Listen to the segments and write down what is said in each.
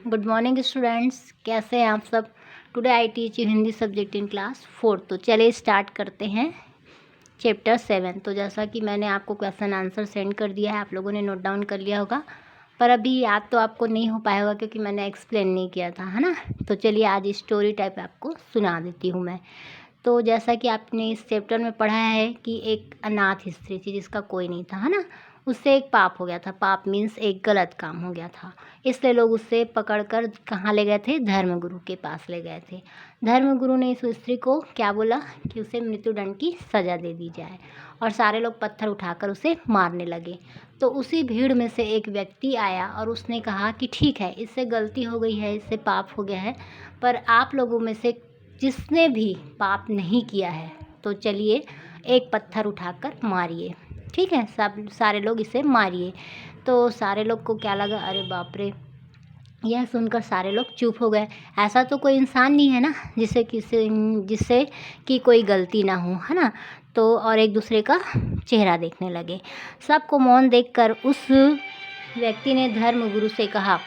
Good morning students, कैसे हैं आप सब। Today I teach you Hindi subject in class 4। तो चलिए स्टार्ट करते हैं चैप्टर 7। तो जैसा कि मैंने आपको क्वेश्चन आंसर सेंड कर दिया है, आप लोगों ने नोट डाउन कर लिया होगा, पर अभी याद तो आपको नहीं हो पाया होगा क्योंकि मैंने एक्सप्लेन नहीं किया था, है ना। तो चलिए आज स्टोरी टाइप आपको सुना देती हूँ मैं। तो जैसा कि आपने इस चैप्टर में पढ़ा है कि एक अनाथ स्त्री थी जिसका कोई नहीं था, है ना। उससे एक पाप हो गया था। पाप मीन्स एक गलत काम हो गया था, इसलिए लोग उससे पकड़कर कहाँ ले गए थे, धर्मगुरु के पास ले गए थे। धर्मगुरु ने इस स्त्री को क्या बोला कि उसे मृत्युदंड की सज़ा दे दी जाए, और सारे लोग पत्थर उठाकर उसे मारने लगे। तो उसी भीड़ में से एक व्यक्ति आया और उसने कहा कि ठीक है, इससे गलती हो गई है, इससे पाप हो गया है, पर आप लोगों में से जिसने भी पाप नहीं किया है तो चलिए एक पत्थर उठाकर मारिए। ठीक है, सब सारे लोग इसे मारिए। तो सारे लोग को क्या लगा, अरे बाप रे, यह सुनकर सारे लोग चुप हो गए। ऐसा तो कोई इंसान नहीं है ना जिससे कि कोई गलती ना हो, है ना। तो और एक दूसरे का चेहरा देखने लगे। सबको मौन देखकर उस व्यक्ति ने धर्मगुरु से कहा,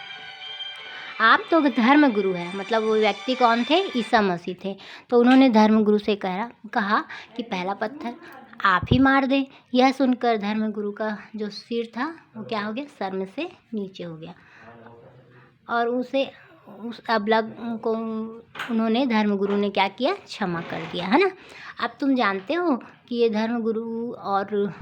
आप तो धर्मगुरु हैं। मतलब वो व्यक्ति कौन थे, ईसा मसीह थे। तो उन्होंने धर्मगुरु से कहा कि पहला पत्थर आप ही मार दें। यह सुनकर धर्मगुरु का जो सिर था वो क्या हो गया, सर में से नीचे हो गया, और उस अबलग को उन्होंने, धर्मगुरु ने क्या किया, क्षमा कर दिया, है ना। अब तुम जानते हो कि ये धर्मगुरु और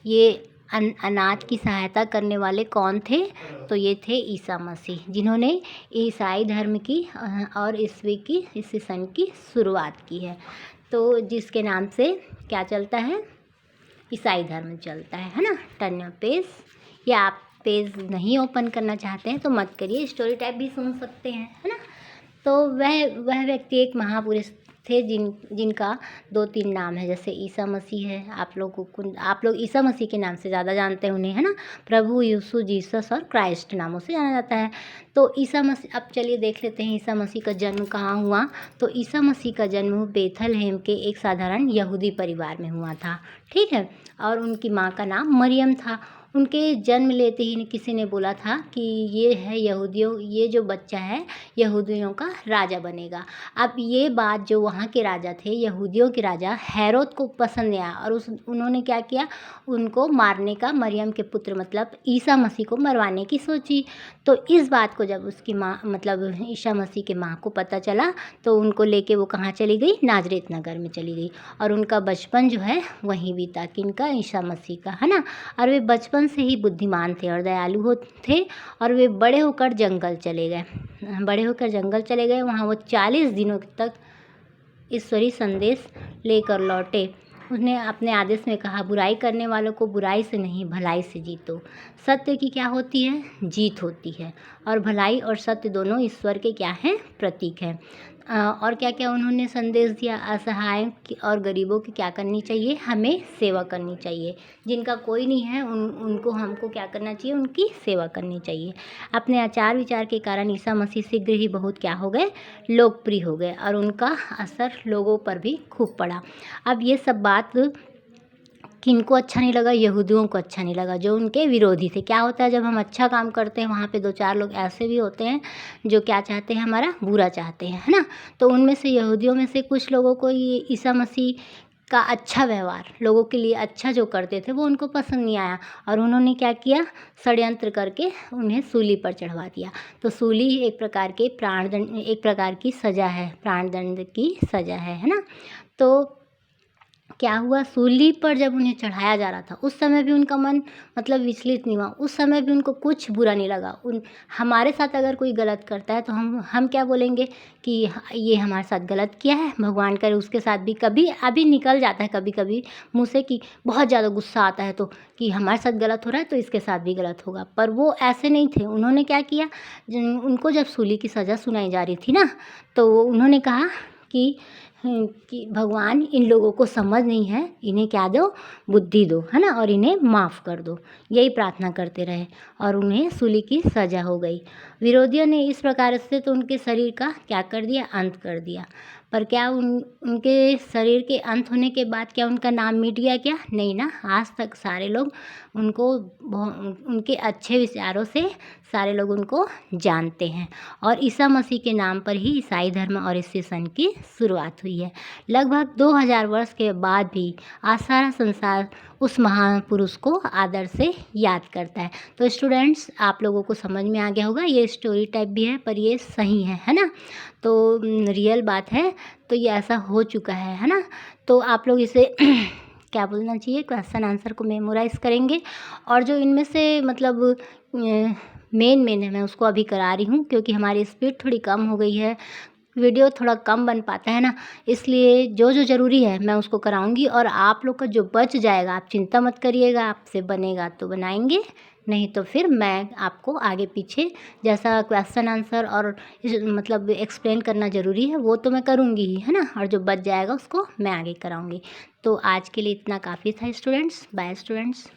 ये अनाथ की सहायता करने वाले कौन थे। तो ये थे ईसा मसीह, जिन्होंने ईसाई धर्म की और इस सन की शुरुआत की है। तो जिसके नाम से क्या चलता है, ईसाई धर्म चलता है ना। टर्न योर पेज, या आप पेज नहीं ओपन करना चाहते हैं तो मत करिए, स्टोरी टाइप भी सुन सकते हैं, है ना। तो वह व्यक्ति एक महापुरुष थे जिनका 2-3 नाम है। जैसे ईसा मसीह है, आप लोग ईसा मसीह के नाम से ज़्यादा जानते हैं उन्हें, है ना। प्रभु यीशु, जीसस और क्राइस्ट नामों से जाना जाता है। तो ईसा मसीह, अब चलिए देख लेते हैं ईसा मसीह का जन्म कहाँ हुआ। तो ईसा मसीह का जन्म बेथलहेम के एक साधारण यहूदी परिवार में हुआ था, ठीक है। और उनकी माँ का नाम मरियम था। उनके जन्म लेते ही किसी ने बोला था कि ये जो बच्चा है यहूदियों का राजा बनेगा। अब ये बात जो वहाँ के राजा थे, यहूदियों के राजा हेरोद को पसंद नहीं आया, और उन्होंने क्या किया, उनको मारने का, मरियम के पुत्र मतलब ईसा मसीह को मरवाने की सोची। तो इस बात को जब उसकी माँ मतलब ईसा मसीह के माँ को पता चला, तो उनको लेके वो कहाँ चली गई, नाजरेत नगर में चली गई, और उनका बचपन जो है वहीं बीता, किनका, ईसा मसीह का, है ना। और वे बचपन से ही बुद्धिमान थे और दयालु थे, और वे बड़े होकर जंगल चले गए। वहाँ वो 40 दिनों तक ईश्वरीय संदेश लेकर लौटे। उसने अपने आदेश में कहा, बुराई करने वालों को बुराई से नहीं, भलाई से जीतो। सत्य की क्या होती है, जीत होती है, और भलाई और सत्य दोनों ईश्वर के क्या हैं, प्रतीक हैं। और क्या क्या उन्होंने संदेश दिया, असहाय और गरीबों की क्या करनी चाहिए, हमें सेवा करनी चाहिए। जिनका कोई नहीं है उनको हमको क्या करना चाहिए, उनकी सेवा करनी चाहिए। अपने आचार विचार के कारण ईसा मसीह शीघ्र ही बहुत क्या हो गए, लोकप्रिय हो गए, और उनका असर लोगों पर भी खूब पड़ा। अब ये सब बात किनको अच्छा नहीं लगा, यहूदियों को अच्छा नहीं लगा, जो उनके विरोधी थे। क्या होता है, जब हम अच्छा काम करते हैं वहाँ पे 2-4 लोग ऐसे भी होते हैं जो क्या चाहते हैं, हमारा बुरा चाहते हैं, है ना। तो उनमें से, यहूदियों में से कुछ लोगों को ये ईसा मसीह का अच्छा व्यवहार, लोगों के लिए अच्छा जो करते थे, वो उनको पसंद नहीं आया, और उन्होंने क्या किया, षड्यंत्र करके उन्हें सूली पर चढ़वा दिया। तो सूली एक प्रकार की सज़ा है, प्राणदंड की सज़ा है ना। तो क्या हुआ, सूली पर जब उन्हें चढ़ाया जा रहा था, उस समय भी उनका मन मतलब विचलित नहीं हुआ, उस समय भी उनको कुछ बुरा नहीं लगा। हमारे साथ अगर कोई गलत करता है तो हम क्या बोलेंगे कि ये हमारे साथ गलत किया है, भगवान करे उसके साथ भी, कभी अभी निकल जाता है कभी कभी मुँह से कि बहुत ज़्यादा गुस्सा आता है तो, कि हमारे साथ गलत हो रहा है तो इसके साथ भी गलत होगा। पर वो ऐसे नहीं थे। उन्होंने क्या किया, उनको जब सूली की सज़ा सुनाई जा रही थी ना, तो उन्होंने कहा कि भगवान, इन लोगों को समझ नहीं है, इन्हें क्या दो, बुद्धि दो, है ना, और इन्हें माफ़ कर दो। यही प्रार्थना करते रहे, और उन्हें सूली की सज़ा हो गई। विरोधियों ने इस प्रकार से तो उनके शरीर का क्या कर दिया, अंत कर दिया। पर क्या उनके शरीर के अंत होने के बाद क्या उनका नाम मिट गया क्या? नहीं ना, आज तक सारे लोग उनको उनके अच्छे विचारों से सारे लोग उनको जानते हैं। और ईसा मसीह के नाम पर ही ईसाई धर्म और ईसाई सन की शुरुआत हुई है। लगभग 2000 वर्ष के बाद भी आज सारा संसार उस महान पुरुष को आदर से याद करता है। तो स्टूडेंट्स, आप लोगों को समझ में आ गया होगा, ये स्टोरी टाइप भी है पर ये सही है ना? तो रियल बात है, तो ये ऐसा हो चुका है ना? तो आप लोग इसे क्या बोलना चाहिए, क्वेश्चन आंसर को मेमोराइज़ करेंगे। और जो इनमें से मतलब मेन है, मैं उसको अभी करा रही हूँ क्योंकि हमारी स्पीड थोड़ी कम हो गई है, वीडियो थोड़ा कम बन पाता है ना, इसलिए जो ज़रूरी है मैं उसको कराऊंगी। और आप लोग का जो बच जाएगा आप चिंता मत करिएगा, आपसे बनेगा तो बनाएंगे, नहीं तो फिर मैं आपको आगे पीछे जैसा क्वेश्चन आंसर और मतलब एक्सप्लेन करना ज़रूरी है वो तो मैं करूँगी ही, है ना? और जो बच जाएगा उसको मैं आगे कराऊँगी। तो आज के लिए इतना काफ़ी था स्टूडेंट्स। Bye students.